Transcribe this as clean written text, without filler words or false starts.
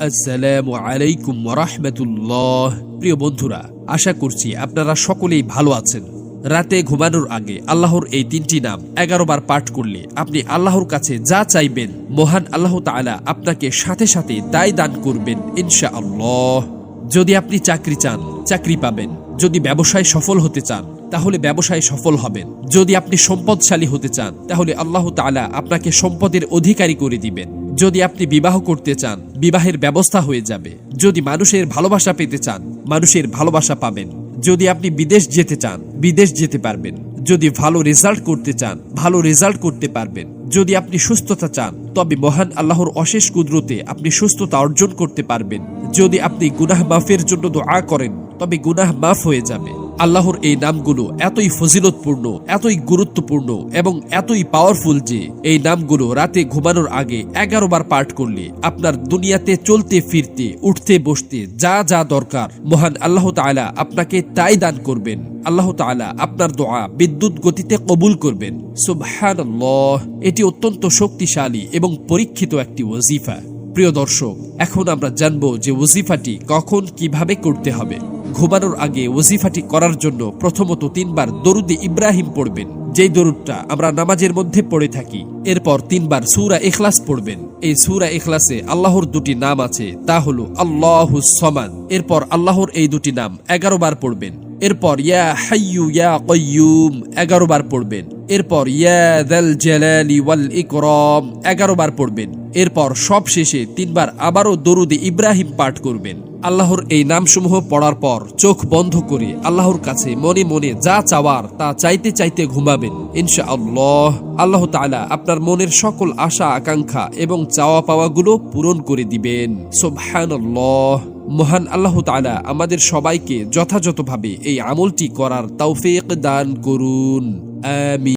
আসসালামু আলাইকুম ওয়া রাহমাতুল্লাহ। প্রিয় বন্ধুরা, আশা করছি আপনারা সকলেই ভালো আছেন। রাতে ঘুমানোর আগে আল্লাহর এই 3টি নাম 11 বার পাঠ করলে আপনি আল্লাহর কাছে যা চাইবেন, মহান আল্লাহ তাআলা আপনাকে সাথে সাথে তাই দান করবেন ইনশাআল্লাহ। যদি আপনি চাকরি চান, চাকরি পাবেন। যদি ব্যবসায় সফল হতে চান, তাহলে ব্যবসায় সফল হবেন। যদি আপনি সম্পদশালী হতে চান, তাহলে আল্লাহ তাআলা আপনাকে সম্পদের অধিকারী করে দিবেন। যদি আপনি বিবাহ করতে চান, বিবাহের ব্যবস্থা হয়ে যাবে। যদি মানুষের ভালোবাসা পেতে চান, মানুষের ভালোবাসা পাবেন। যদি আপনি বিদেশ যেতে চান, বিদেশ যেতে পারবেন। যদি ভালো রেজাল্ট করতে চান, ভালো রেজাল্ট করতে পারবেন। যদি আপনি সুস্থতা চান, তবে মহান আল্লাহর অশেষ কুদরতে আপনি সুস্থতা অর্জন করতে পারবেন। যদি আপনি গুনাহ মাফের জন্য দোয়া করেন, তবে গুনাহ মাফ হয়ে যাবে। আল্লাহর এই নামগুলো এতই ফজিলতপূর্ণ, এতই গুরুত্বপূর্ণ এবং এতই পাওয়ারফুল যে এই নামগুলো রাতে ঘুমানোর আগে 11 বার পাঠ করলে আপনার দুনিয়াতে চলতে ফিরতে, উঠতে বসতে যা যা দরকার, মহান আল্লাহ তাআলা আপনাকে তাই দান করবেন। আল্লাহ তাআলা আপনার দোয়া বিদ্যুৎ গতিতে কবুল করবেন। সুবহানাল্লাহ। এটি অত্যন্ত শক্তিশালী এবং পরীক্ষিত একটি ওয়াজিফা। প্রিয় দর্শক, এখন আমরা জানবো যে ওয়াজিফাটি কখন কিভাবে করতে হবে। ঘুমানোর আগে ওয়াজিফাটি করার জন্য প্রথমত 3 বার দরুদে ইব্রাহিম পড়বেন, যেই দরুদটা আমরা নামাজের মধ্যে পড়ে থাকি। এরপর 3 বার সূরা ইখলাস পড়বেন। এই সূরা ইখলাসে আল্লাহর 2টি নাম আছে, তা হলো আল্লাহুস সামাদ। এরপর আল্লাহর এই 2টি নাম 11 বার পড়বেন। এরপর ইয়া হাইয়ু ইয়া কাইয়ুম 11 বার পড়বেন। এরপর ইয়া যাল জালালি ওয়াল ইকরাম 11 বার পড়বেন। এরপর সব শেষে 3 বার আবারও দরুদে ইব্রাহিম পাঠ করবেন। আল্লাহর এই নামসমূহ পড়ার পর চোখ বন্ধ করে আল্লাহর কাছে মনে মনে যা চাওয়ার তা চাইতে চাইতে ঘুমাবেন ইনশাআল্লাহ। আল্লাহ তাআলা আপনার মনের সকল আশা আকাঙ্ক্ষা এবং চাওয়া পাওয়াগুলো পূরণ করে দিবেন। সুবহানাল্লাহ। মহান আল্লাহ তাআলা আমাদের সবাইকে যথাযথভাবে এই আমলটি করার তৌফিক দান করুন। আমিন।